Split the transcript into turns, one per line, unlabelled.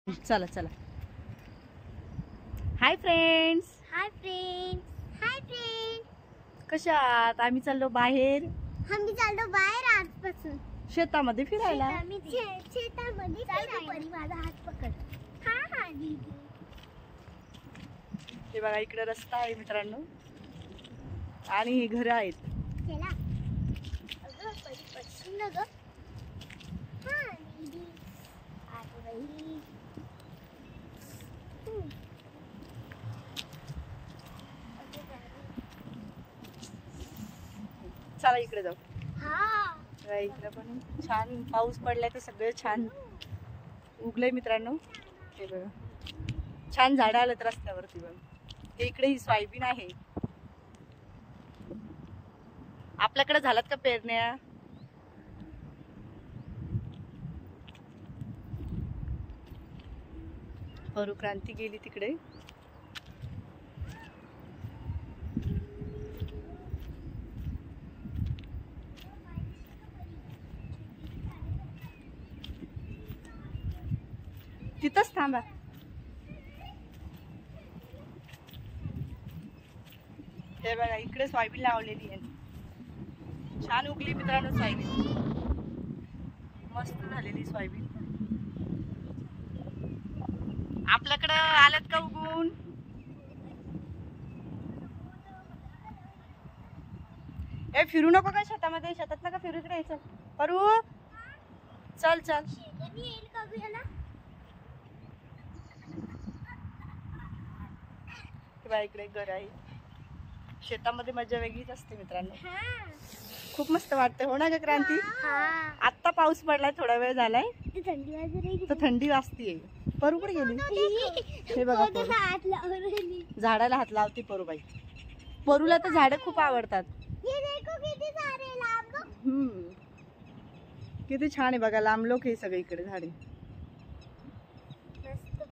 चला चला. Hi friends.
Hi friends. Hi friends.
कशा आहात? आम्ही चाललो बाहेर.
आम्ही चाललो बाहेर आजपासून
शेतामध्ये फिरायला.
शेतामध्ये परी माझा हात पकड. हा हा दीदी.
हे बघा इकडे रस्ता आहे मित्रांनो आणि ही घरं आहेत.
चला अगं परी पडशील ना ग. हा दीदी आगे बाई.
चला इकडे जाऊ.
हा
बघा, इकडे पण छान पाऊस पडलाय तर सगळं छान उगलंय मित्रांनो. हे बघा छान झाडं आलं रस्त्यावरती. बघा हे इकडे ही सोयाबीन आहे. आपल्याकडे झालात का पेरण्या? परू क्रांती गेली तिकडे. तिथंच थांबा. हे बघा इकडे सोयाबीन लावलेली आहे. छान उगली मित्रांनो सोयाबीन. मस्त झालेली सोयाबीन. आपल्याकडं आल्यात का उगून? ए फिरू नको का शेतामध्ये? शेतात नका फिरू. इकडे यायचं परू. चल चल.
येईल का ग याला?
किंवा इकडे घर आहे. शेतामध्ये मजा वेगळीच असते मित्रांनो.
हा
खूप मस्त वाटते हो ना ग क्रांती?
हा
आत्ता पाऊस पडलाय थोडा वेळ झालाय
ती थंडी वाजते.
तर थंडी वाजतीये. परू कुठे गेली? हे बघा परू
हात लावली.
झाडाला हात लावते परूबाई. परूला तर झाडं खूप आवडतात.
ये देखो किती सारे लांब.
किती छान आहे बघा. लांब लोक हे सगळे इकडे झाडे.